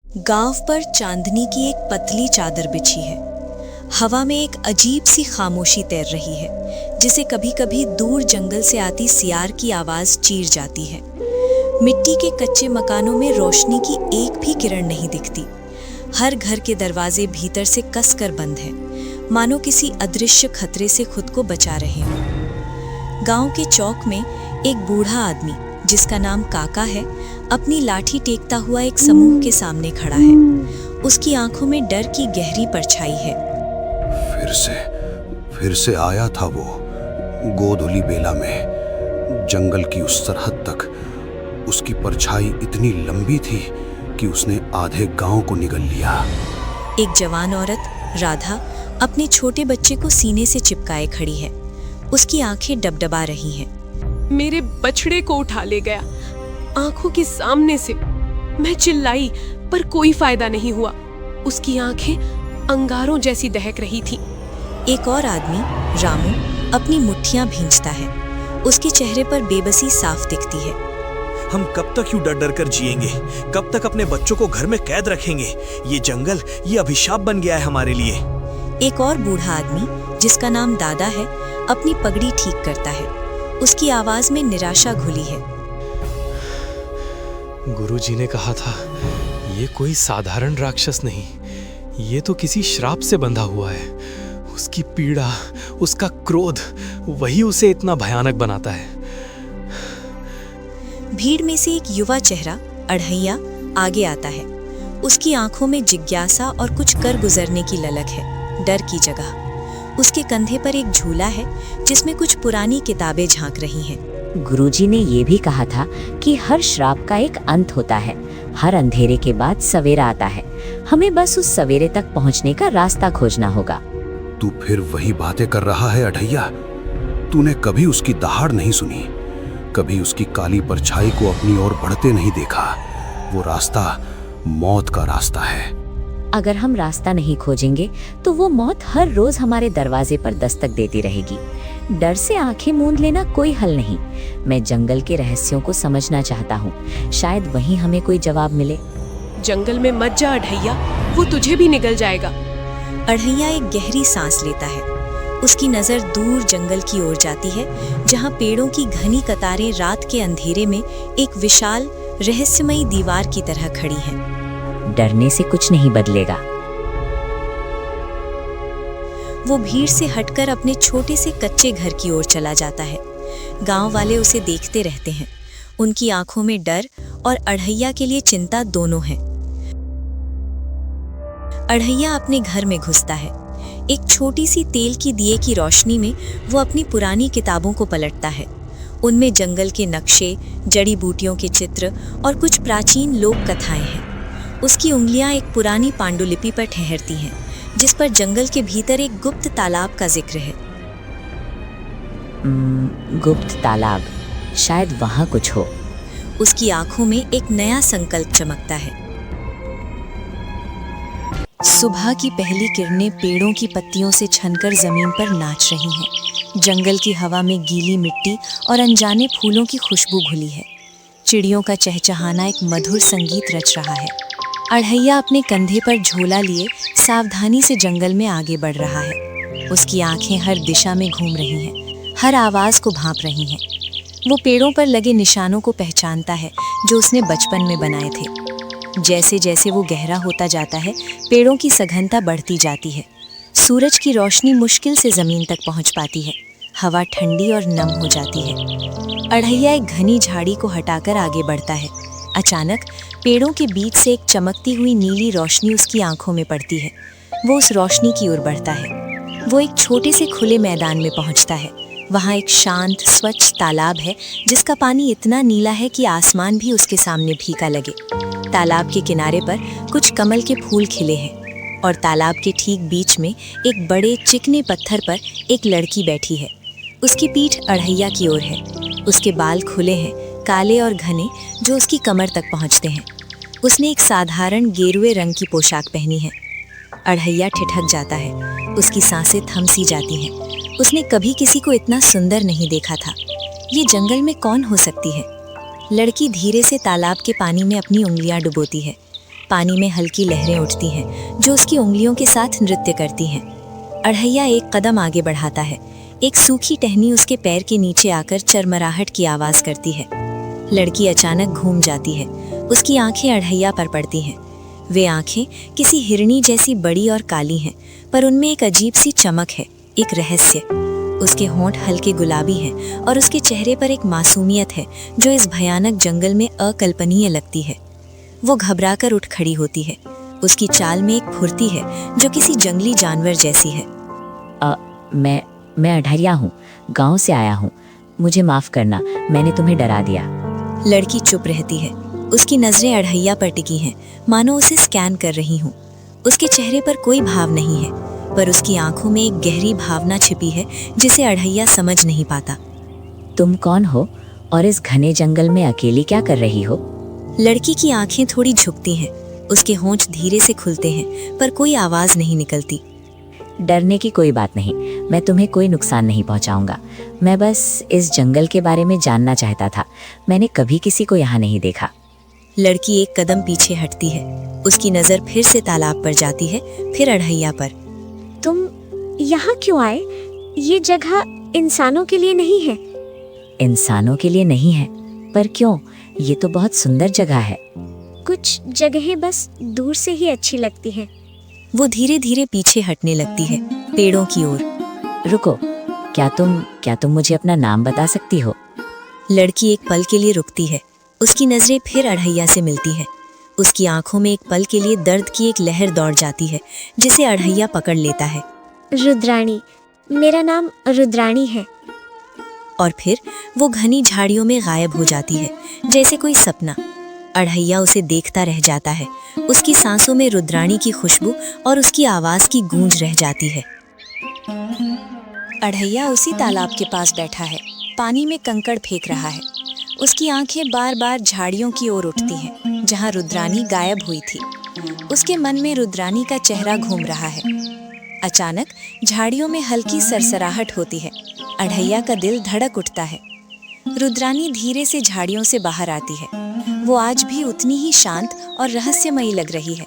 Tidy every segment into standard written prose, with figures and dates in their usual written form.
गांव पर चांदनी की एक पतली चादर बिछी है। हवा में एक अजीब सी खामोशी तैर रही है, जिसे कभी कभी दूर जंगल से आती सियार की आवाज चीर जाती है। मिट्टी के कच्चे मकानों में रोशनी की एक भी किरण नहीं दिखती। हर घर के दरवाजे भीतर से कसकर बंद हैं, मानो किसी अदृश्य खतरे से खुद को बचा रहे हों। गांव के चौक में एक बूढ़ा आदमी, जिसका नाम काका है, अपनी लाठी टेकता हुआ एक समूह के सामने खड़ा है। उसकी आंखों में डर की गहरी परछाई है। फिर से आया था वो, गोधुली बेला में। जंगल की उस सरहद तक उसकी परछाई इतनी लंबी थी कि उसने आधे गांव को निगल लिया। एक जवान औरत, राधा, अपने छोटे बच्चे को सीने से चिपकाए खड़ी है। उसकी आंखें डबडबा रही हैं। मेरे बछड़े को उठा ले गया, आंखों के सामने से। मैं चिल्लाई पर कोई फायदा नहीं हुआ। उसकी आंखें अंगारों जैसी दहक रही थी। एक और आदमी, रामू, अपनी मुट्ठियां भींचता है। उसके चेहरे पर बेबसी साफ दिखती है। हम कब तक यूं डर डर कर जिएंगे? कब तक अपने बच्चों को घर में कैद रखेंगे? ये जंगल, ये अभिशाप बन गया है हमारे लिए। एक और बूढ़ा आदमी, जिसका नाम दादा है, अपनी पगड़ी ठीक करता है। उसकी आवाज में निराशा घुली है। गुरुजी ने कहा था, ये कोई साधारण राक्षस नहीं, ये तो किसी श्राप से बंधा हुआ है। उसकी पीड़ा, उसका क्रोध, वही उसे इतना भयानक बनाता है। भीड़ में से एक युवा चेहरा, अढ़ैया, आगे आता है। उसकी आंखों में जिज्ञासा और कुछ कर गुजरने की ललक है, डर की जगह। उसके कंधे पर एक झूला है, जिसमें कुछ पुरानी किताबें झांक रही हैं। गुरुजी ने ये भी कहा था कि हर श्राप का एक अंत होता है। हर अंधेरे के बाद सवेरा आता है। हमें बस उस सवेरे तक पहुंचने का रास्ता खोजना होगा। तू फिर वही बातें कर रहा है अढ़ैया। तूने कभी उसकी दहाड़ नहीं सुनी, कभी उसकी काली परछाई को अपनी ओर बढ़ते नहीं देखा। वो रास्ता मौत का रास्ता है। अगर हम रास्ता नहीं खोजेंगे तो वो मौत हर रोज हमारे दरवाजे पर दस्तक देती रहेगी। डर से आंखें मूंद लेना कोई हल नहीं। मैं जंगल के रहस्यों को समझना चाहता हूँ। शायद वहीं हमें कोई जवाब मिले। जंगल में मत जा अढ़ैया, वो तुझे भी निगल जाएगा। अढ़ैया एक गहरी सांस लेता है। उसकी नजर दूर जंगल की ओर जाती है, जहाँ पेड़ों की घनी कतारें रात के अंधेरे में एक विशाल रहस्यमयी दीवार की तरह खड़ी हैं। डरने से कुछ नहीं बदलेगा। वो भीड़ से हटकर अपने छोटे से कच्चे घर की ओर चला जाता है। गांव वाले उसे देखते रहते हैं। उनकी आंखों में डर और अढ़ैया के लिए चिंता दोनों है। अढ़ैया अपने घर में घुसता है। एक छोटी सी तेल की दिए की रोशनी में वो अपनी पुरानी किताबों को पलटता है। उनमें जंगल के नक्शे, जड़ी बूटियों के चित्र और कुछ प्राचीन लोक कथाएं हैं। उसकी उंगलियां एक पुरानी पांडुलिपि पर ठहरती हैं, जिस पर जंगल के भीतर एक गुप्त तालाब का जिक्र है। गुप्त तालाब, शायद वहाँ कुछ हो। उसकी आंखों में एक नया संकल्प चमकता है। सुबह की पहली किरणें पेड़ों की पत्तियों से छनकर जमीन पर नाच रही हैं। जंगल की हवा में गीली मिट्टी और अनजाने फूलों की खुशबू घुली है। चिड़ियों का चहचहाना एक मधुर संगीत रच रहा है। अढ़ैया अपने कंधे पर झोला लिए सावधानी से जंगल में आगे बढ़ रहा है। उसकी आंखें हर दिशा में घूम रही हैं, हर आवाज को भांप रही हैं। वो पेड़ों पर लगे निशानों को पहचानता है, जो उसने बचपन में बनाए थे। जैसे जैसे वो गहरा होता जाता है, पेड़ों की सघनता बढ़ती जाती है। सूरज की रोशनी मुश्किल से जमीन तक पहुंच पाती है। हवा ठंडी और नम हो जाती है। अढ़ैया एक घनी झाड़ी को हटाकर आगे बढ़ता है। अचानक पेड़ों के बीच से एक चमकती हुई नीली रोशनी उसकी आंखों में पड़ती है। वो उस रोशनी की ओर बढ़ता है। वो एक छोटे से खुले मैदान में पहुंचता है। वहाँ एक शांत, स्वच्छ तालाब है, जिसका पानी इतना नीला है कि आसमान भी उसके सामने फीका लगे। तालाब के किनारे पर कुछ कमल के फूल खिले हैं और तालाब के ठीक बीच में एक बड़े चिकने पत्थर पर एक लड़की बैठी है। उसकी पीठ अढ़ैया की ओर है। उसके बाल खुले हैं, काले और घने, जो उसकी कमर तक पहुंचते हैं। उसने एक साधारण गेरुए रंग की पोशाक पहनी है। अढ़ैया ठिठक जाता है। उसकी सांसें थम सी जाती हैं। उसने कभी किसी को इतना सुंदर नहीं देखा था। ये जंगल में कौन हो सकती है? लड़की धीरे से तालाब के पानी में अपनी उंगलियां डुबोती है। पानी में हल्की लहरें उठती हैं जो उसकी उंगलियों के साथ नृत्य करती हैं। अढ़ैया एक कदम आगे बढ़ाता है। एक सूखी टहनी उसके पैर के नीचे आकर चरमराहट की आवाज करती है। लड़की अचानक घूम जाती है। उसकी आंखें अढ़ैया पर पड़ती हैं। वे आंखें किसी हिरनी जैसी बड़ी और काली हैं, पर उनमें एक अजीब सी चमक है, एक रहस्य। उसके होंठ हल्के गुलाबी हैं और उसके चेहरे पर एक मासूमियत है जो इस भयानक जंगल में अकल्पनीय लगती है। वो घबराकर उठ खड़ी होती है। उसकी चाल में एक फुर्ती है जो किसी जंगली जानवर जैसी है। मैं अढ़ैया हूँ, गांव से आया हूँ। मुझे माफ करना, मैंने तुम्हें डरा दिया। लड़की चुप रहती है। उसकी नजरें अढ़ैया पर टिकी हैं, मानो उसे स्कैन कर रही हूँ। उसके चेहरे पर कोई भाव नहीं है, पर उसकी आंखों में एक गहरी भावना छिपी है जिसे अढ़ैया समझ नहीं पाता। तुम कौन हो और इस घने जंगल में अकेली क्या कर रही हो? लड़की की आंखें थोड़ी झुकती हैं। उसके होंठ धीरे से खुलते हैं, पर कोई आवाज नहीं निकलती। डरने की कोई बात नहीं, मैं तुम्हें कोई नुकसान नहीं पहुंचाऊंगा। मैं बस इस जंगल के बारे में जानना चाहता था। मैंने कभी किसी को यहाँ नहीं देखा। लड़की एक कदम पीछे हटती है। उसकी नजर फिर से तालाब पर जाती है, फिर अढ़ैया पर। तुम यहाँ क्यों आए? ये जगह इंसानों के लिए नहीं है। इंसानों के लिए नहीं है, पर क्यों? ये तो बहुत सुंदर जगह है। कुछ जगहें बस दूर से ही अच्छी लगती हैं। वो धीरे धीरे पीछे हटने लगती है, पेड़ों की ओर। रुको, क्या तुम मुझे अपना नाम बता सकती हो? लड़की एक पल के लिए रुकती है। उसकी नजरें फिर अढ़ैया से मिलती है। उसकी आंखों में एक पल के लिए दर्द की एक लहर दौड़ जाती है जिसे अढ़ैया पकड़ लेता है। रुद्राणी, मेरा नाम रुद्राणी है। और फिर वो घनी झाड़ियों में गायब हो जाती है, जैसे कोई सपना। अढ़ैया उसे देखता रह जाता है। उसकी सांसों में रुद्राणी की खुशबू और उसकी आवाज की गूंज रह जाती है। अढ़ैया उसी तालाब के पास बैठा है, पानी में कंकड़ फेंक रहा है। उसकी आंखें बार बार झाड़ियों की ओर उठती हैं, जहां रुद्राणी गायब हुई थी। उसके मन में रुद्राणी का चेहरा घूम रहा है। अचानक झाड़ियों में हल्की सरसराहट होती है। अढ़ैया का दिल धड़क उठता है। रुद्राणी धीरे से झाड़ियों से बाहर आती है। वो आज भी उतनी ही शांत और रहस्यमयी लग रही है।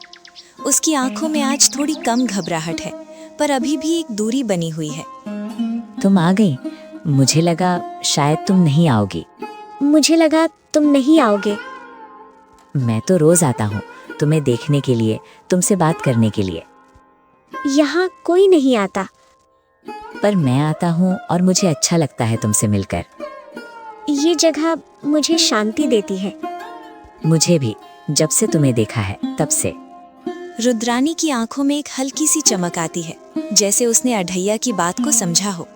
उसकी आंखों में आज थोड़ी कम घबराहट है, पर अभी भी एक दूरी बनी हुई है। तुम आ गई। मुझे लगा शायद तुम नहीं आओगी। मुझे लगा तुम नहीं आओगे। मैं तो रोज आता हूँ, तुम्हें देखने के लिए, तुमसे बात करने के लिए। यहाँ कोई नहीं आता। पर मैं आता हूँ और मुझे अच्छा लगता है तुमसे मिलकर। ये जगह मुझे शांति देती है। मुझे भी, जब से तुम्हें देखा है तब से। रुद्राणी की आंखों में एक हल्की सी चमक आती है, जैसे उसने अढ़ैया की बात को समझा हो।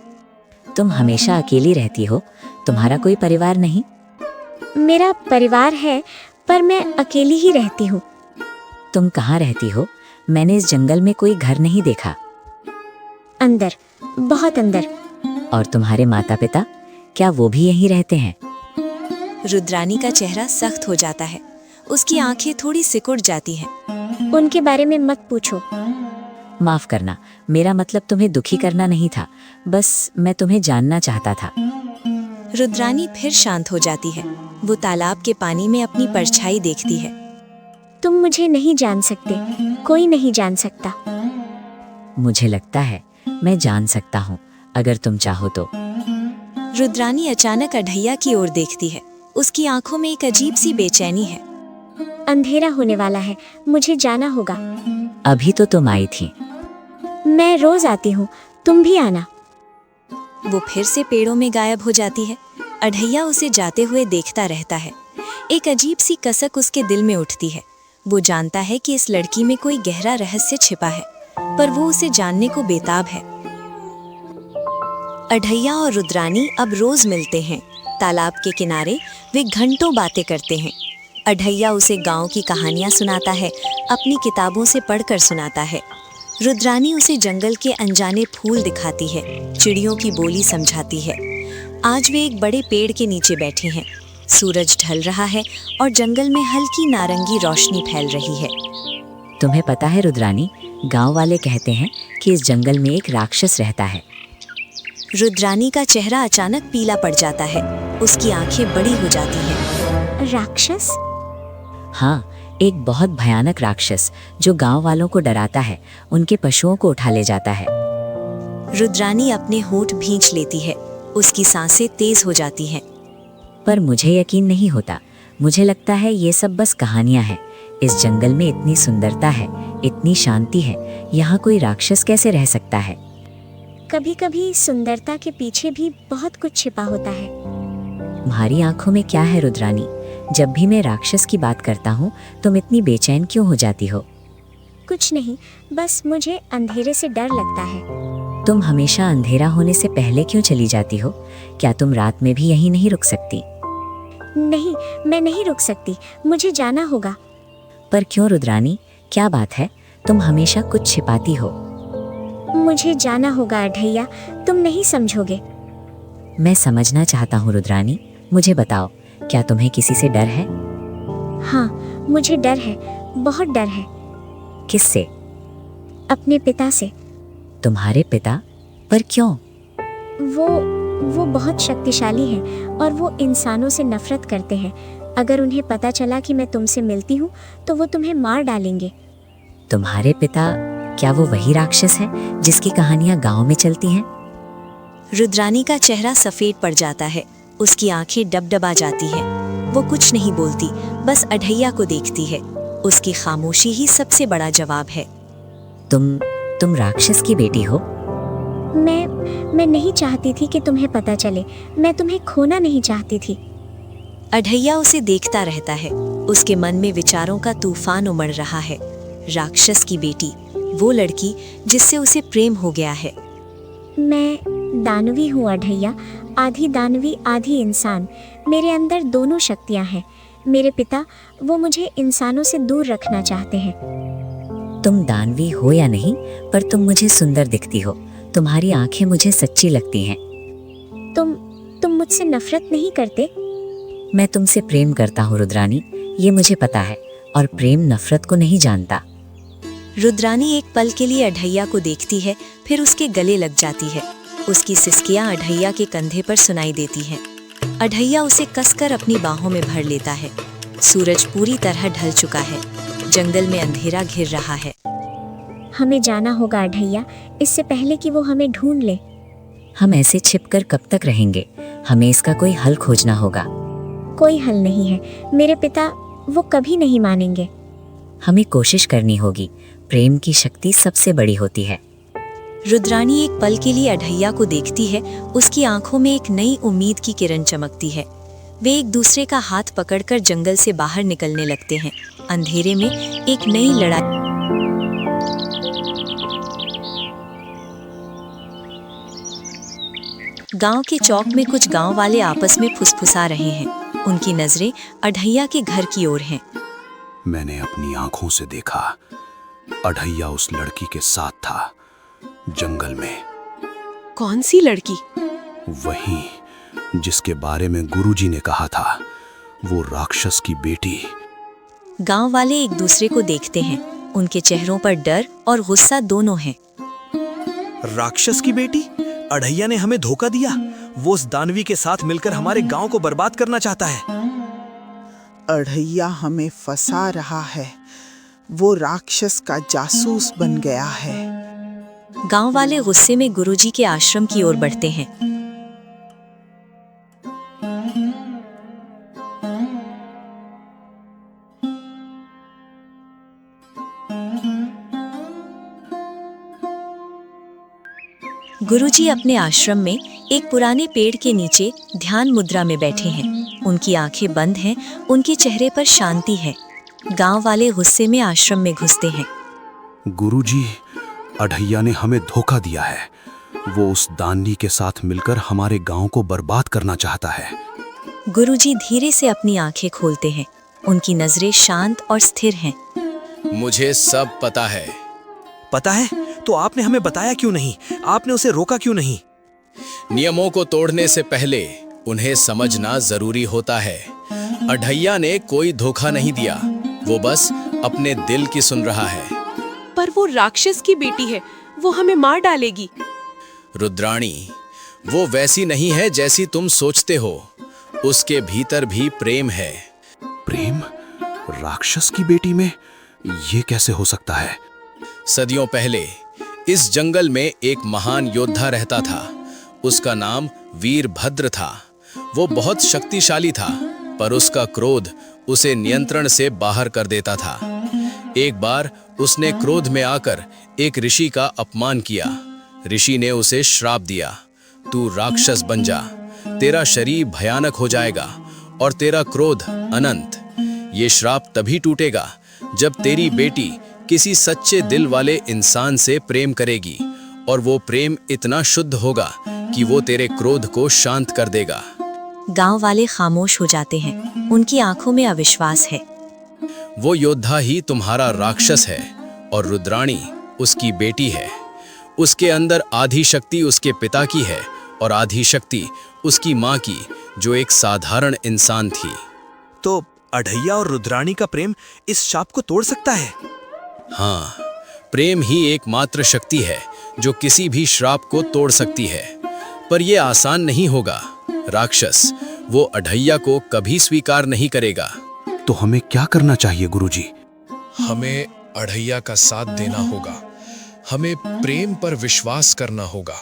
तुम हमेशा अकेली रहती हो, तुम्हारा कोई परिवार नहीं? मेरा परिवार है, पर मैं अकेली ही रहती हूँ। तुम कहाँ रहती हो? मैंने इस जंगल में कोई घर नहीं देखा। अंदर, बहुत अंदर। और तुम्हारे माता पिता, क्या वो भी यहीं रहते हैं? रुद्राणी का चेहरा सख्त हो जाता है। उसकी आंखें थोड़ी सिकुड़ जाती हैं। उनके बारे में मत पूछो। माफ करना, मेरा मतलब तुम्हें दुखी करना नहीं था, बस मैं तुम्हें जानना चाहता था। रुद्राणी फिर शांत हो जाती है। वो तालाब के पानी में अपनी परछाई देखती है। तुम मुझे नहीं जान सकते, कोई नहीं जान सकता। मुझे लगता है मैं जान सकता हूँ, अगर तुम चाहो तो। रुद्राणी अचानक अढ़ैया की ओर देखती है। उसकी आंखों में एक अजीब सी बेचैनी है। अंधेरा होने वाला है, मुझे जाना होगा। अभी तो तुम आई थी। मैं रोज आती हूँ, तुम भी आना। वो फिर से पेड़ों में गायब हो जाती है। अढ़ैया उसे जाते हुए देखता रहता है। एक अजीब सी कसक उसके दिल में उठती है। वो जानता है कि इस लड़की में कोई गहरा रहस्य छिपा है, पर वो उसे जानने को बेताब है। अढ़ैया और रुद्राणी अब रोज मिलते हैं। तालाब के किनारे वे घंटों बातें करते हैं। अढ़ैया उसे गांव की कहानियां सुनाता है, अपनी किताबों से पढ़कर सुनाता है। रुद्राणी उसे जंगल के अनजाने फूल दिखाती है, चिड़ियों की बोली समझाती है। आज वे एक बड़े पेड़ के नीचे बैठे हैं। सूरज ढल रहा है और जंगल में हल्की नारंगी रोशनी फैल रही है। तुम्हें पता है रुद्राणी, गांव वाले कहते हैं कि इस जंगल में एक राक्षस रहता है। रुद्राणी का चेहरा अचानक पीला पड़ जाता है। उसकी आंखें बड़ी हो जाती हैं। राक्षस? हाँ, एक बहुत भयानक राक्षस जो गांव वालों को डराता है, उनके पशुओं को उठा ले जाता है। रुद्रानी अपने होंठ भींच लेती है, उसकी सांसें तेज हो जाती हैं। पर मुझे यकीन नहीं होता। मुझे लगता है ये सब बस कहानियां हैं। इस जंगल में इतनी सुंदरता है, इतनी शांति है, यहाँ कोई राक्षस कैसे रह सकता है? कभी कभी सुंदरता के पीछे भी बहुत कुछ छिपा होता है। तुम्हारी आंखों में क्या है रुद्रानी? जब भी मैं राक्षस की बात करता हूँ तुम इतनी बेचैन क्यों हो जाती हो? कुछ नहीं, बस मुझे अंधेरे से डर लगता है। तुम हमेशा अंधेरा होने से पहले क्यों चली जाती हो? क्या तुम रात में भी यहीं नहीं रुक सकती? नहीं, मैं नहीं रुक सकती, मुझे जाना होगा। पर क्यों रुद्रानी, क्या बात है? तुम हमेशा कुछ छिपाती हो। मुझे जाना होगा अढैया, तुम नहीं समझोगे। मैं समझना चाहता हूँ रुद्रानी, मुझे बताओ, क्या तुम्हें किसी से डर है? हाँ, मुझे डर है, बहुत डर है। किससे? अपने पिता से। तुम्हारे पिता? पर क्यों? वो बहुत शक्तिशाली हैं और वो इंसानों से नफरत करते हैं। अगर उन्हें पता चला कि मैं तुमसे मिलती हूँ तो वो तुम्हें मार डालेंगे। तुम्हारे पिता, क्या वो वही राक्षस है जिसकी कहानियां गांव में चलती हैं? रुद्रानी का चेहरा सफेद पड़ जाता है, उसकी आंखें डबडबा जाती हैं। वो कुछ नहीं बोलती, बस अढैया को देखती है। उसकी खामोशी ही सबसे बड़ा जवाब है। तुम राक्षस की बेटी हो? मैं नहीं चाहती थी कि तुम्हें पता चले। मैं तुम्हें खोना नहीं चाहती थी। अढैया उसे देखता रहता है, उसके मन में विचारों का तूफान उमड़ रहा है। राक्षस की बेटी, वो लड़की जिससे उसे प्रेम हो गया है। मैं दानवी हूँ अढैया, आधी दानवी आधी इंसान। मेरे अंदर दोनों शक्तियाँ हैं। मेरे पिता, वो मुझे इंसानों से दूर रखना चाहते हैं। तुम दानवी हो या नहीं, पर तुम मुझे सुंदर दिखती हो। तुम्हारी आंखें मुझे सच्ची लगती हैं। तुम मुझसे नफरत नहीं करते? मैं तुमसे प्रेम करता हूँ रुद्रानी, ये मुझे पता है, और प्रेम नफरत को नहीं जानता। रुद्रानी एक पल के लिए अढैया को देखती है, फिर उसके गले लग जाती है। उसकी सिसकियां अढैया के कंधे पर सुनाई देती हैं। अढैया उसे कसकर अपनी बाहों में भर लेता है। सूरज पूरी तरह ढल चुका है, जंगल में अंधेरा घिर रहा है। हमें जाना होगा अढैया, इससे पहले कि वो हमें ढूंढ ले। हम ऐसे छिपकर कब तक रहेंगे? हमें इसका कोई हल खोजना होगा। कोई हल नहीं है, मेरे पिता वो कभी नहीं मानेंगे। हमें कोशिश करनी होगी। प्रेम की शक्ति सबसे बड़ी होती है। रुद्रानी एक पल के लिए अढैया को देखती है, उसकी आंखों में एक नई उम्मीद की किरण चमकती है। वे एक दूसरे का हाथ पकड़कर जंगल से बाहर निकलने लगते हैं। अंधेरे में एक नई लड़ाई। गांव के चौक में कुछ गांव वाले आपस में फुसफुसा रहे हैं। उनकी नजरें अढैया के घर की ओर हैं। मैंने अपनी आंखों से देखा, अढैया उस लड़की के साथ था, जंगल में। कौन सी लड़की? वही जिसके बारे में गुरुजी ने कहा था, वो राक्षस की बेटी। गांव वाले एक दूसरे को देखते हैं, उनके चेहरों पर डर और गुस्सा दोनों हैं। राक्षस की बेटी? अढैया ने हमें धोखा दिया। वो उस दानवी के साथ मिलकर हमारे गांव को बर्बाद करना चाहता है। अढैया हमें फंसा रहा है। वो राक्षस का जासूस बन गया है। गांव वाले गुस्से में गुरुजी के आश्रम की ओर बढ़ते हैं। गुरुजी अपने आश्रम में एक पुराने पेड़ के नीचे ध्यान मुद्रा में बैठे हैं। उनकी आंखें बंद हैं, उनके चेहरे पर शांति है। गांव वाले गुस्से में आश्रम में घुसते हैं। गुरुजी, अढैया ने हमें धोखा दिया है। वो उस दानवी के साथ मिलकर हमारे गांव को बर्बाद करना चाहता है। गुरुजी धीरे से अपनी आंखें खोलते हैं। उनकी नजरें शांत और स्थिर हैं। मुझे सब पता है। पता है? तो आपने हमें बताया क्यों नहीं? आपने उसे रोका क्यों नहीं? नियमों को तोड़ने से पहले उन्हें समझना जरूरी होता है। अढैया ने कोई धोखा नहीं दिया, वो बस अपने दिल की सुन रहा है। पर वो राक्षस की बेटी है, वो हमें मार डालेगी। रुद्राणी, वो वैसी नहीं है जैसी तुम सोचते हो। उसके भीतर भी प्रेम है। प्रेम? राक्षस की बेटी में ये कैसे हो सकता है? सदियों पहले इस जंगल में एक महान योद्धा रहता था। उसका नाम वीरभद्र था। वो बहुत शक्तिशाली था, पर उसका क्रोध उसे नियंत्रण से बाहर कर देता था। एक बार उसने क्रोध में आकर एक ऋषि का अपमान किया। ऋषि ने उसे श्राप दिया, तू राक्षस बन जा, तेरा शरीर भयानक हो जाएगा और तेरा क्रोध अनंत। ये श्राप तभी टूटेगा जब तेरी बेटी किसी सच्चे दिल वाले इंसान से प्रेम करेगी, और वो प्रेम इतना शुद्ध होगा कि वो तेरे क्रोध को शांत कर देगा। गांव वाले खामोश हो जाते हैं। उनकी आंखों में अविश्वास है। वो योद्धा ही तुम्हारा राक्षस है और रुद्राणी उसकी बेटी है। उसके अंदर आधी शक्ति उसके पिता की है और आधी शक्ति उसकी माँ की, जो एक साधारण इंसान थी। तो अढ़ैया और रुद्राणी का प्रेम इस शाप को तोड़ सकता है? हाँ, प्रेम ही एकमात्र शक्ति है जो किसी भी श्राप को तोड़ सकती है। पर यह आसान नहीं होगा। राक्षस वो अढ़ैया को कभी स्वीकार नहीं करेगा। तो हमें क्या करना चाहिए गुरुजी? हमें अढ़ैया का साथ देना होगा। हमें प्रेम पर विश्वास करना होगा।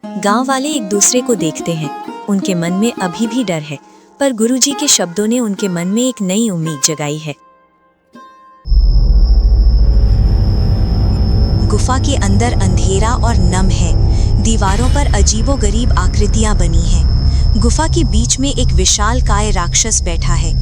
गांव वाले एक दूसरे को देखते हैं। उनके मन में अभी भी डर है, पर गुरुजी के शब्दों ने उनके मन में एक नई उम्मीद जगाई है। गुफा के अंदर अंधेरा और नम है। दीवारों पर अजीबोगरीब आकृतियां बनी हैं। गुफा के बीच में एक विशालकाय राक्षस बैठा है।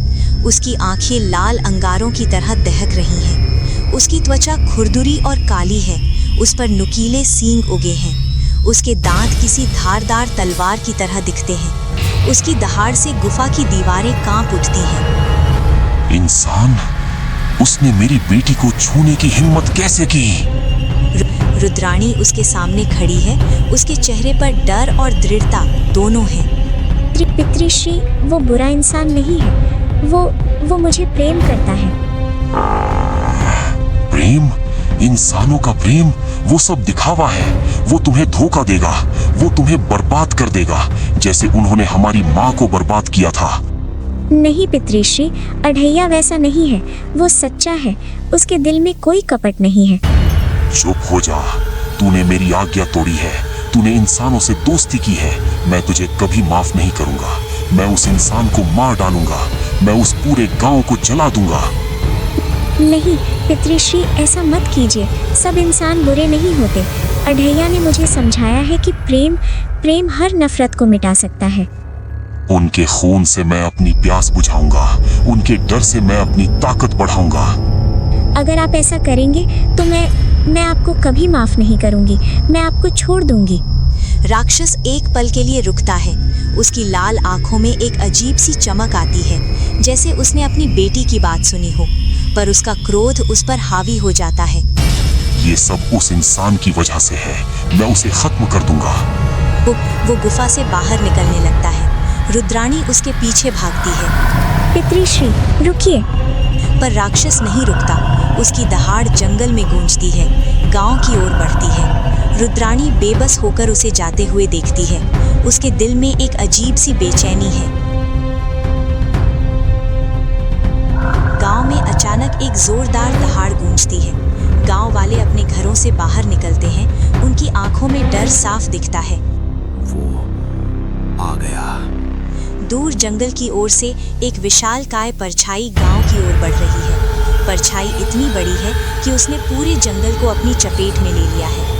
उसकी आंखें लाल अंगारों की तरह दहक रही हैं। उसकी त्वचा खुरदुरी और काली है। उस पर नुकीले सींग उगे हैं। उसके दांत किसी धारदार तलवार की तरह दिखते हैं। उसकी दहाड़ से गुफा की दीवारें कांप उठती हैं। इंसान, उसने मेरी बेटी को छूने की हिम्मत कैसे की? रुद्राणी उसके सामने खड़ी है। उसके चेहरे पर डर और दृढ़ता दोनों हैं। पितृश्री, वो बुरा इंसान नहीं है। वो मुझे प्रेम करता है। प्रेम? इंसानों का प्रेम वो सब दिखावा है। वो तुम्हें धोखा देगा। वो तुम्हें बर्बाद कर देगा, जैसे उन्होंने हमारी माँ को बर्बाद किया था। नहीं पितृश्री, अढ़ैया वैसा नहीं है। वो सच्चा है। उसके दिल में कोई कपट नहीं है। चुप हो जा। तूने मेरी आज्ञा तोड़ी है। तूने इंसानों से दोस्ती की है। मैं तुझे कभी माफ नहीं करूंगा। मैं उस इंसान को मार डालूंगा। मैं उस पूरे गांव को जला दूंगा। नहीं पितृश्री, ऐसा मत कीजिए। सब इंसान बुरे नहीं होते। अढ़ैया ने मुझे समझाया है कि प्रेम हर नफरत को मिटा सकता है। उनके खून से मैं अपनी प्यास बुझाऊंगा। उनके डर से मैं अपनी ताकत बढ़ाऊंगा। अगर आप ऐसा करेंगे तो मैं आपको कभी माफ नहीं करूंगी। मैं आपको छोड़ दूंगी। राक्षस एक पल के लिए रुकता है। उसकी लाल आंखों में एक अजीब सी चमक आती है, जैसे उसने अपनी बेटी की बात सुनी हो, पर उसका क्रोध उस पर हावी हो जाता है। ये सब उस इंसान की वजह से है। मैं उसे खत्म कर दूंगा। वो गुफा से बाहर निकलने लगता है। रुद्राणी उसके पीछे भागती है। पितृश्री, रुकिए। पर राक्षस नहीं रुकता। उसकी दहाड़ जंगल में गूंजती है, गांव की ओर बढ़ती है। रुद्राणी बेबस होकर उसे जाते हुए देखती है। उसके दिल में एक अजीब सी बेचैनी है। गांव में अचानक एक जोरदार दहाड़ गूंजती है। गांव वाले अपने घरों से बाहर निकलते हैं। उनकी आंखों में डर साफ दिखता है। वो आ गया। दूर जंगल की ओर से एक विशालकाय परछाई गांव की ओर बढ़ रही है। परछाई इतनी बड़ी है कि उसने पूरे जंगल को अपनी चपेट में ले लिया है।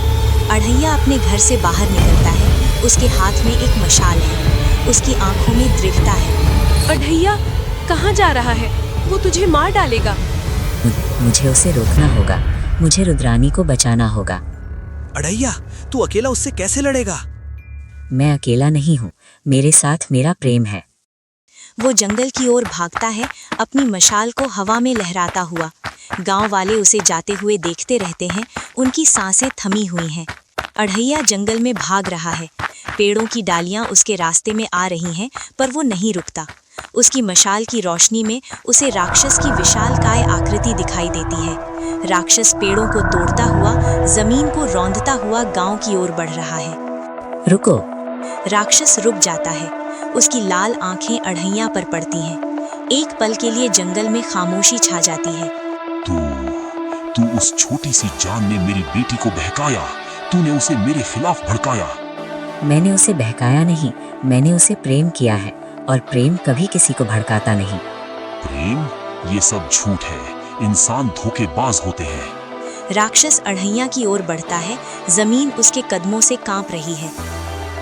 अढ़ैया अपने घर से बाहर निकलता है। उसके हाथ में एक मशाल है। उसकी आंखों में दृढ़ता है। अढ़ैया कहाँ जा रहा है? वो तुझे मार डालेगा। मुझे उसे रोकना होगा। मुझे रुद्राणी को बचाना होगा। अढ़ैया, तू अकेला उससे कैसे लड़ेगा? मैं अकेला नहीं हूँ। मेरे साथ मेरा प्रेम है। वो जंगल की ओर भागता है, अपनी मशाल को हवा में लहराता हुआ। गांव वाले उसे जाते हुए देखते रहते हैं। उनकी सांसें थमी हुई हैं। अढ़ैया जंगल में भाग रहा है। पेड़ों की डालियां उसके रास्ते में आ रही हैं, पर वो नहीं रुकता। उसकी मशाल की रोशनी में उसे राक्षस की विशालकाय आकृति दिखाई देती है। राक्षस पेड़ों को तोड़ता हुआ, जमीन को रौंदता हुआ गांव की ओर बढ़ रहा है। रुको। राक्षस रुक जाता है। उसकी लाल आंखें अढ़ैया पर पड़ती हैं। एक पल के लिए जंगल में खामोशी छा जाती है। तू उस छोटी सी जान ने मेरी बेटी को बहकाया। तूने उसे मेरे खिलाफ भड़काया। मैंने उसे बहकाया नहीं, मैंने उसे प्रेम किया है, और प्रेम कभी किसी को भड़काता नहीं। प्रेम? ये सब झूठ है। इंसान धोखेबाज होते हैं। राक्षस अढ़ैया की ओर बढ़ता है, जमीन उसके कदमों से कांप रही है।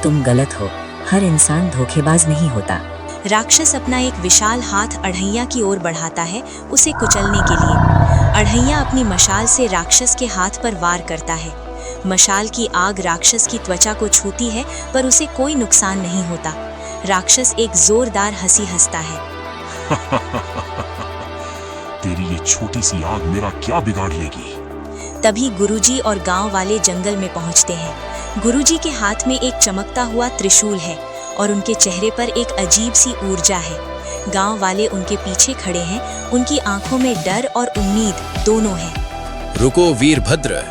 तुम गलत हो, हर इंसान धोखेबाज नहीं होता। राक्षस अपना एक विशाल हाथ अढ़ैया की ओर बढ़ाता है, उसे कुचलने के लिए। अढ़ैया अपनी मशाल से राक्षस के हाथ पर वार करता है। मशाल की आग राक्षस की त्वचा को छूती है, पर उसे कोई नुकसान नहीं होता। राक्षस एक जोरदार हंसी हंसता है। तेरी ये छोटी सी आग मेरा क्या बिगाड़ लेगी? तभी गुरुजी और गांव वाले जंगल में पहुंचते हैं। गुरुजी के हाथ में एक चमकता हुआ त्रिशूल है और उनके चेहरे पर एक अजीब सी ऊर्जा है। गांव वाले उनके पीछे खड़े हैं, उनकी आंखों में डर और उम्मीद दोनों है। रुको वीरभद्र।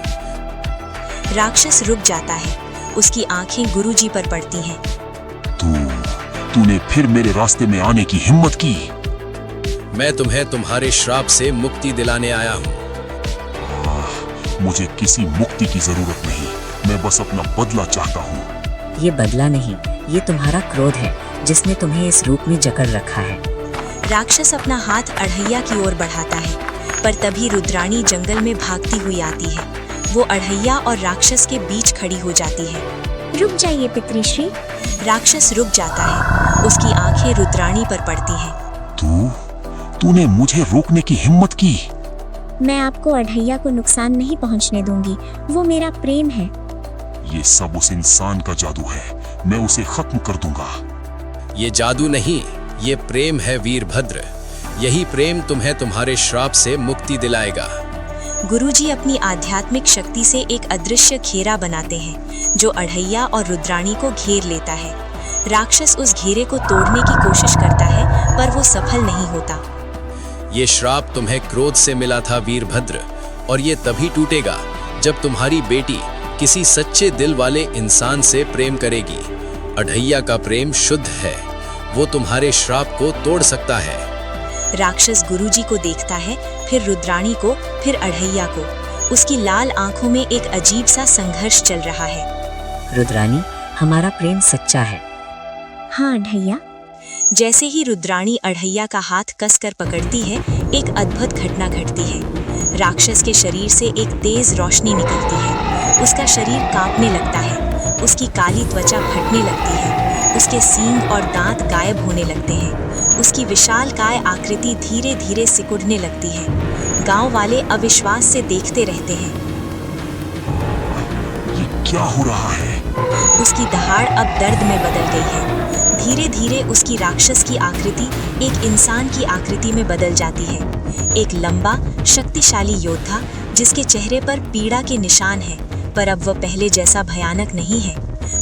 राक्षस रुक जाता है, उसकी आंखें गुरुजी पर पड़ती हैं। तूने फिर मेरे रास्ते में आने की हिम्मत की? मैं तुम्हें तुम्हारे श्राप से मुक्ति दिलाने आया हूँ। मुझे किसी मुक्ति की जरूरत नहीं, मैं बस अपना बदला चाहता हूँ। ये बदला नहीं, ये तुम्हारा क्रोध है जिसने तुम्हें इस रूप में जकड़ रखा है। राक्षस अपना हाथ अढ़ैया की ओर बढ़ाता है, पर तभी रुद्राणी जंगल में भागती हुई आती है। वो अढ़ैया और राक्षस के बीच खड़ी हो जाती है। रुक जाइए पितृश्री। राक्षस रुक जाता है, उसकी आंखें रुद्राणी पर पड़ती हैं। तूने मुझे रोकने की हिम्मत की? मैं आपको अढ़ैया को नुकसान नहीं पहुंचने दूंगी, वो मेरा प्रेम है। ये सब उस इंसान का जादू है, मैं उसे खत्म कर दूंगा। ये जादू नहीं, ये प्रेम है वीरभद्र। यही प्रेम तुम्हें तुम्हारे श्राप से मुक्ति दिलाएगा। गुरुजी अपनी आध्यात्मिक शक्ति से एक अदृश्य घेरा बनाते हैं, जो अढ़ैया और रुद्राणी को घेर लेता है। राक्षस उस घेरे को तोड़ने की कोशिश करता है, पर वो सफल नहीं होता। ये श्राप तुम्हें क्रोध से मिला था वीरभद्र, और ये तभी टूटेगा जब तुम्हारी बेटी किसी सच्चे दिल वाले इंसान से प्रेम करेगी। अढ़ैया का प्रेम शुद्ध है, वो तुम्हारे श्राप को तोड़ सकता है। राक्षस गुरुजी को देखता है, फिर रुद्राणी को, फिर अढ़ैया को। उसकी लाल आंखों में एक अजीब सा संघर्ष चल रहा है। रुद्राणी, हमारा प्रेम सच्चा है। हाँ अढ़ैया। जैसे ही रुद्राणी अढ़ैया का हाथ कसकर पकड़ती है, एक अद्भुत घटना घटती है। राक्षस के शरीर से एक तेज रोशनी निकलती है। उसका शरीर कांपने लगता है, उसकी काली त्वचा फटने लगती है, उसके सींग और दांत गायब होने लगते हैं। उसकी विशालकाय आकृति धीरे धीरे सिकुड़ने लगती है। गांव वाले अविश्वास से देखते रहते हैं। ये क्या हो रहा है? उसकी दहाड़ अब दर्द में बदल गई है। धीरे धीरे उसकी राक्षस की आकृति एक इंसान की आकृति में बदल जाती है। एक लंबा, शक्तिशाली योद्धा जिसके चेहरे पर पीड़ा के निशान हैं, पर अब वह पहले जैसा भयानक नहीं है।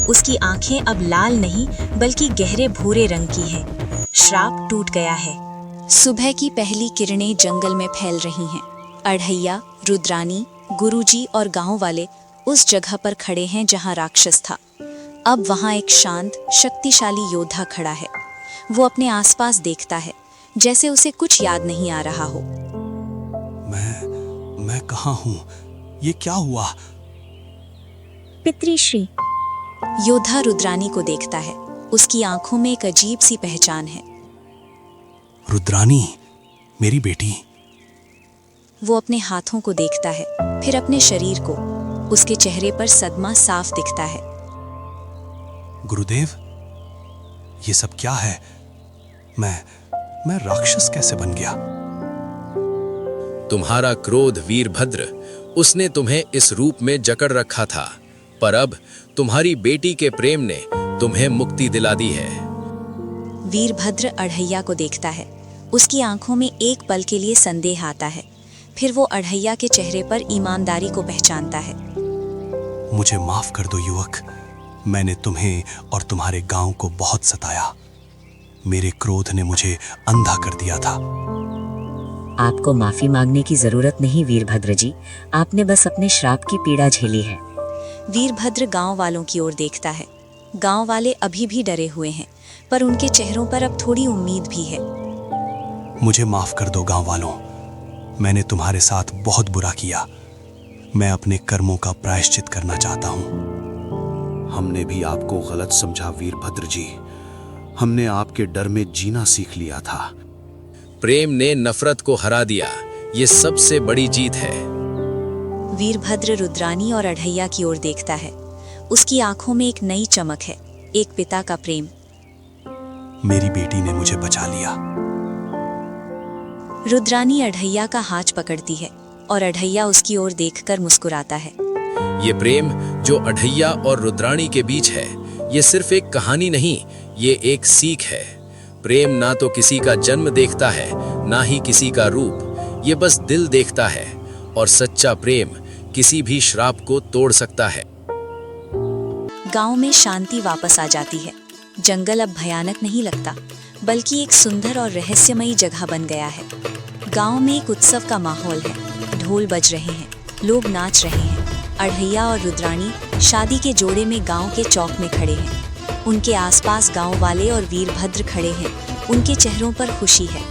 उसकी आंखें अब लाल नहीं, बल्कि गहरे भूरे रंग की हैं। श्राप टूट गया है। सुबह की पहली किरणें जंगल में फैल रही हैं। अढ़ैया, रुद्राणी, गुरुजी और गांव वाले उस जगह पर खड़े हैं जहां राक्षस था। अब वहां एक शांत, शक्तिशाली योद्धा खड़ा है। वो अपने आसपास देखता है, जैसे उसे कुछ याद नहीं आ रहा हो। मैं कहाँ हूँ? ये क्या हुआ? पितृश्री। योद्धा रुद्राणी को देखता है। उसकी आंखों में एक अजीब सी पहचान है। रुद्राणी, मेरी बेटी। वो अपने हाथों को देखता है, फिर अपने शरीर को। उसके चेहरे पर सदमा साफ दिखता है। गुरुदेव, ये सब क्या है? मैं राक्षस कैसे बन गया? तुम्हारा क्रोध वीरभद्र, उसने तुम्हें इस रूप में जकड़ रखा था, पर अब तुम्हारी बेटी के प्रेम ने तुम्हें मुक्ति दिला दी है। वीरभद्र अढ़ैया को देखता है। उसकी आंखों में एक पल के लिए संदेह आता है, फिर वो अढ़ैया के चेहरे पर ईमानदारी को पहचानता है। मुझे माफ कर दो युवक, मैंने तुम्हें और तुम्हारे गांव को बहुत सताया। मेरे क्रोध ने मुझे अंधा कर दिया था। आपको माफी मांगने की जरूरत नहीं वीरभद्र जी, आपने बस अपने श्राप की पीड़ा झेली है। वीरभद्र गांव वालों की ओर देखता है। गांव वाले अभी भी डरे हुए हैं, पर उनके चेहरों पर अब थोड़ी उम्मीद भी है। मुझे माफ कर दो गांव वालों, मैंने तुम्हारे साथ बहुत बुरा किया। मैं अपने कर्मों का प्रायश्चित करना चाहता हूँ। हमने भी आपको गलत समझा वीरभद्र जी, हमने आपके डर में जीना सीख लिया था। प्रेम ने नफरत को हरा दिया, ये सबसे बड़ी जीत है। वीरभद्र रुद्रानी और अढ़ैया की ओर देखता है। उसकी आंखों में एक नई चमक है, एक पिता का प्रेम। मेरी बेटी ने मुझे बचा लिया। रुद्रानी अढ़ैया का हाथ पकड़ती है और अढ़ैया उसकी ओर देखकर मुस्कुराता है। ये प्रेम जो अढ़ैया और रुद्राणी के बीच है, ये सिर्फ एक कहानी नहीं, ये एक सीख है। प्रेम ना तो किसी का जन्म देखता है, ना ही किसी का रूप, ये बस दिल देखता है। और सच्चा प्रेम किसी भी श्राप को तोड़ सकता है। गांव में शांति वापस आ जाती है। जंगल अब भयानक नहीं लगता, बल्कि एक सुंदर और रहस्यमयी जगह बन गया है। गांव में एक उत्सव का माहौल है, ढोल बज रहे हैं, लोग नाच रहे हैं। अढ़ैया और रुद्राणी शादी के जोड़े में गांव के चौक में खड़े हैं। उनके आसपास गांव वाले और वीरभद्र खड़े हैं। उनके चेहरों पर खुशी है।